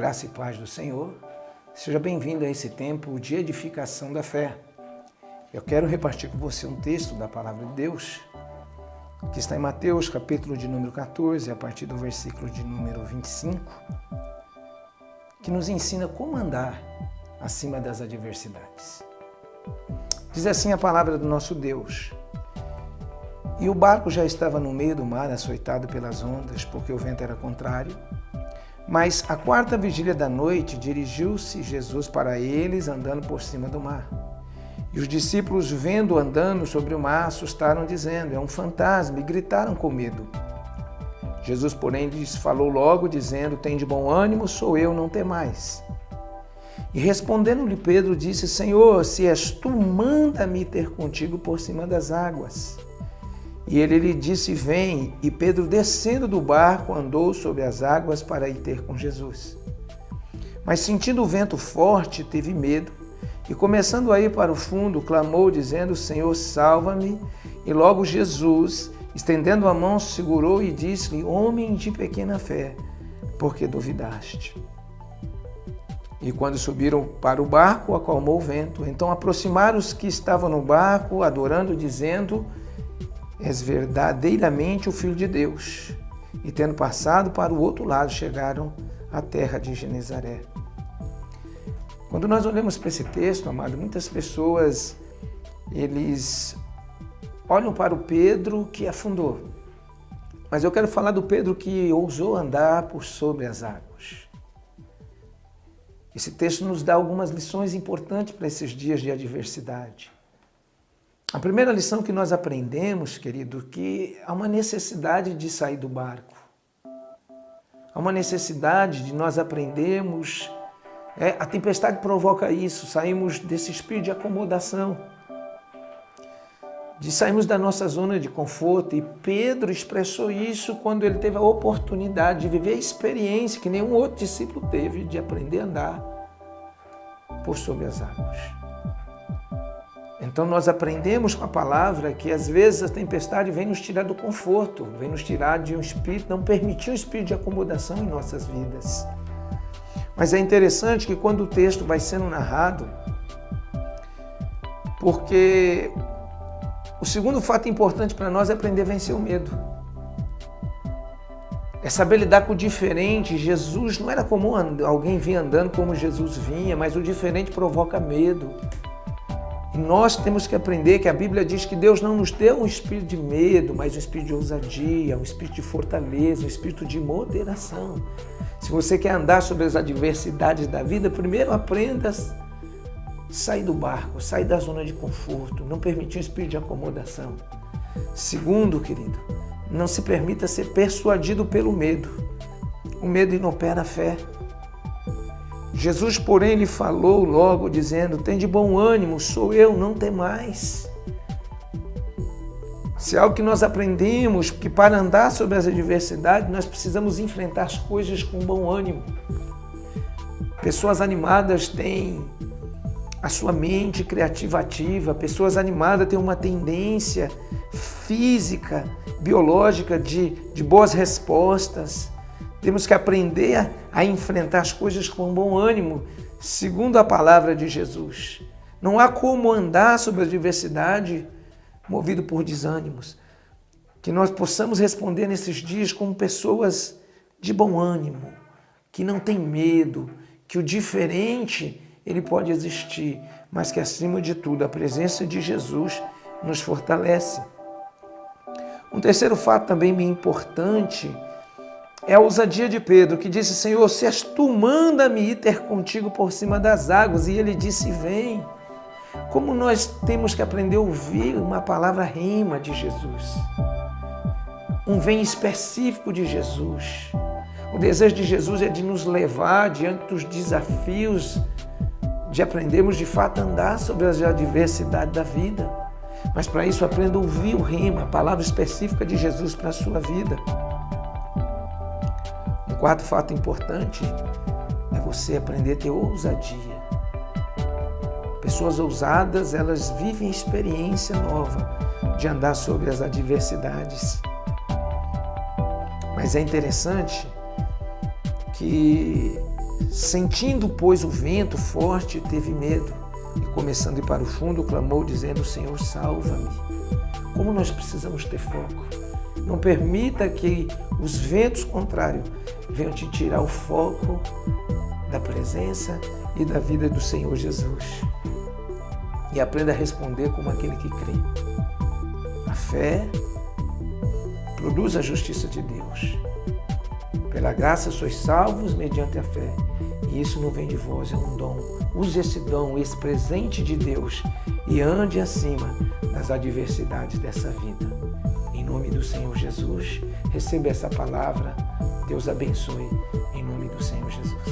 graça e paz do Senhor. Seja bem-vindo a esse tempo de edificação da fé. Eu quero repartir com você um texto da Palavra de Deus, que está em Mateus, capítulo de número 14, a partir do versículo de número 25, que nos ensina como andar acima das adversidades. Diz assim a palavra do nosso Deus: E o barco já estava no meio do mar, açoitado pelas ondas, porque o vento era contrário. Mas à quarta vigília da noite, dirigiu-se Jesus para eles, andando por cima do mar. E os discípulos, vendo-o andando sobre o mar, assustaram, dizendo: É um fantasma, e gritaram com medo. Jesus, porém, lhes falou logo, dizendo: Tende bom ânimo, sou eu, não temais. E respondendo-lhe Pedro, disse: Senhor, se és tu, manda-me ter contigo por cima das águas. E ele lhe disse: Vem. E Pedro, descendo do barco, andou sobre as águas para ir ter com Jesus. Mas sentindo o vento forte, teve medo, e começando a ir para o fundo, clamou, dizendo: Senhor, salva-me. E logo Jesus, estendendo a mão, segurou e disse-lhe: Homem de pequena fé, por que duvidaste? E quando subiram para o barco, acalmou o vento. Então aproximaram os que estavam no barco, adorando, dizendo: És verdadeiramente o Filho de Deus. E tendo passado para o outro lado, chegaram à terra de Genezaré. Quando nós olhamos para esse texto, amado, muitas pessoas, eles olham para o Pedro que afundou. Mas eu quero falar do Pedro que ousou andar por sobre as águas. Esse texto nos dá algumas lições importantes para esses dias de adversidade. A primeira lição que nós aprendemos, querido, que há uma necessidade de sair do barco. Há uma necessidade de nós aprendermos. A tempestade provoca isso, saímos desse espírito de acomodação, de sairmos da nossa zona de conforto. E Pedro expressou isso quando ele teve a oportunidade de viver a experiência que nenhum outro discípulo teve de aprender a andar por sobre as águas. Então nós aprendemos com a palavra que às vezes a tempestade vem nos tirar do conforto, vem nos tirar de um espírito, não permitir um espírito de acomodação em nossas vidas. Mas é interessante que quando o texto vai sendo narrado, porque o segundo fato importante para nós é aprender a vencer o medo. É saber lidar com o diferente. Jesus, não era comum alguém vir andando como Jesus vinha, mas o diferente provoca medo. E nós temos que aprender que a Bíblia diz que Deus não nos deu um espírito de medo, mas um espírito de ousadia, um espírito de fortaleza, um espírito de moderação. Se você quer andar sobre as adversidades da vida, primeiro aprenda a sair do barco, sair da zona de conforto, não permitir um espírito de acomodação. Segundo, querido, não se permita ser persuadido pelo medo. O medo inopera a fé. Jesus, porém, lhe falou logo, dizendo: Tende bom ânimo, sou eu, não temais. Se é algo que nós aprendemos, que para andar sobre as adversidades, nós precisamos enfrentar as coisas com bom ânimo. Pessoas animadas têm a sua mente criativa ativa, pessoas animadas têm uma tendência física, biológica de boas respostas. Temos que aprender a enfrentar as coisas com bom ânimo, segundo a palavra de Jesus. Não há como andar sobre a adversidade movido por desânimos. Que nós possamos responder nesses dias como pessoas de bom ânimo, que não tem medo, que o diferente ele pode existir, mas que acima de tudo a presença de Jesus nos fortalece. Um terceiro fato também bem importante é a ousadia de Pedro, que disse: Senhor, se és tu, manda-me ir ter contigo por cima das águas. E ele disse: Vem. Como nós temos que aprender a ouvir uma palavra rema de Jesus. Um vem específico de Jesus. O desejo de Jesus é de nos levar diante dos desafios, de aprendermos de fato a andar sobre as adversidades da vida. Mas para isso aprenda a ouvir o rema, a palavra específica de Jesus para a sua vida. Um quarto fato importante é você aprender a ter ousadia. Pessoas ousadas, elas vivem experiência nova de andar sobre as adversidades. Mas é interessante que Sentindo, pois, o vento forte, teve medo e, começando a ir para o fundo, clamou, dizendo: Senhor, salva-me. Como nós precisamos ter foco. Não permita que os ventos contrários venham te tirar o foco da presença e da vida do Senhor Jesus. E aprenda a responder como aquele que crê. A fé produz a justiça de Deus. Pela graça sois salvos mediante a fé. E isso não vem de vós, é um dom. Use esse dom, esse presente de Deus e ande acima das adversidades dessa vida. Em nome do Senhor Jesus, receba essa palavra. Deus abençoe em nome do Senhor Jesus.